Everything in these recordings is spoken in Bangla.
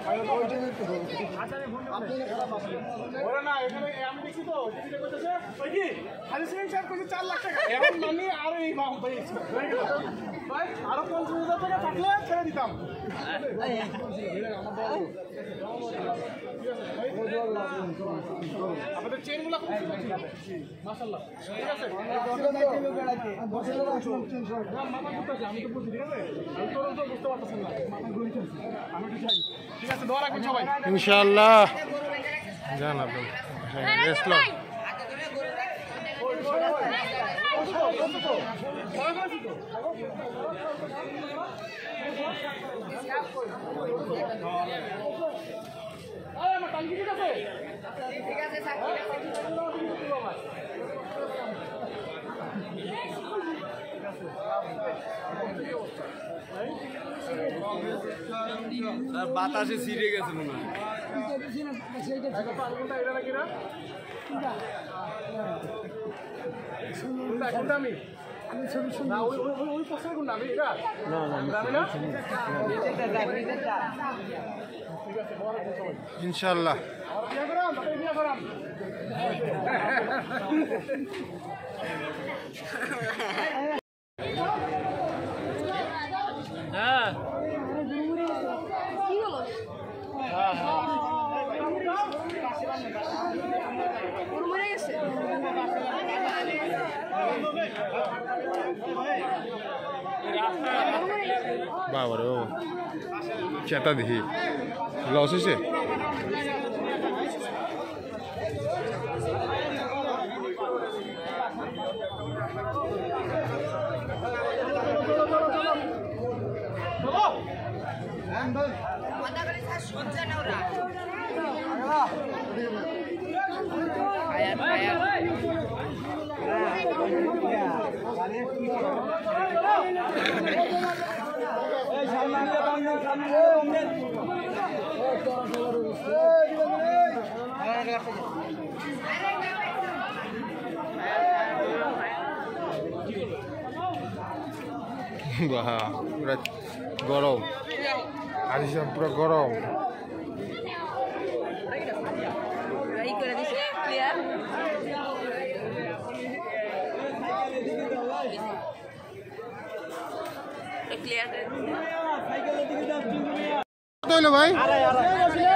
আরো 50,000 টাকা থাকলে ছেড়ে দিতাম। আমাদের চেনগুলো মাশাআল্লাহ ঠিক আছে। আমি তো বুঝি ঠিক আছে, আমি তো বুঝতে পারতেছেন না, আমি তো চাই ঠিক আছে। দোয়া রাখবেন সবাই ইনশাআল্লাহ। জান আপনি রেস্ট লও। বাতাসে ছিঁড়ে গেছে মনে হয়। ইনশাআল্লাহ। হ্যাঁ বাবা রে চেতা দেখি লস হয়েছে। বাহ পুরা গরম, আজ পুরা গরম। ভাই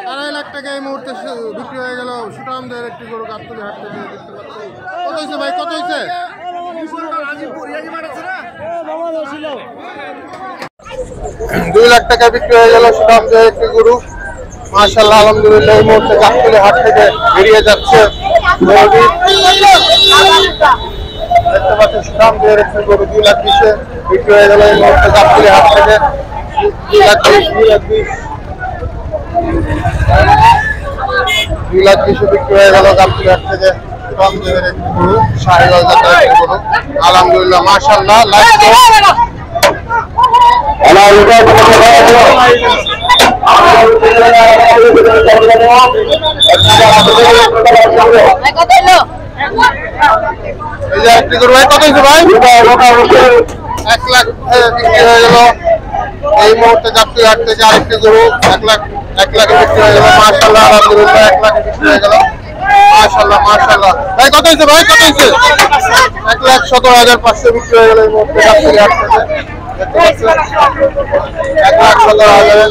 2.5 লাখ টাকা এই মুহূর্তে বিক্রি হয়ে গেল সুঠামদের একটি গরু গাবতলী হাট থেকে। দেখতে পাচ্ছি কত হয়েছে ভাই, কত হয়েছে? 2 লাখ টাকা বিক্রি হয়ে গেল সুঠামদের একটি গরু। মাশাআল্লাহ আলহামদুলিল্লাহ। এই মুহূর্তে গাবতলী হাট থেকে বেরিয়ে যাচ্ছে দেখতে পাচ্ছি সুঠামদের একটি গরু 2 লাখ 20 বিক্রি হয়ে গেল এই মুহূর্তে গাবতলী হাট থেকে। 2 লাখ 20 বিক্রি হয়ে গেল গাবতলী হাট থেকে সুঠামদের একটি গরু, শাহিওয়াল জাতের একটি গরু। আলহামদুলিল্লাহ মাশাআল্লাহ। একটি গরু ভাই কত হয়েছে ভাই? 1 লাখ বিক্রি হয়ে গেল এই মুহূর্তে গাবতলী হাট থেকে। আরেকটি গরু 1 লাখ বিক্রি হয়ে গেল। মাশাআল্লাহ আলহামদুলিল্লাহ 1 লাখ বিক্রি হয়ে গেল। মাশাআল্লাহ মাশাআল্লাহ। ভাই কত হয়েছে ভাই, কত হয়েছে? 1,17,500 বিক্রি হয়ে গেল এই মুহূর্তে গাবতলী হাট থেকে। 1,17,000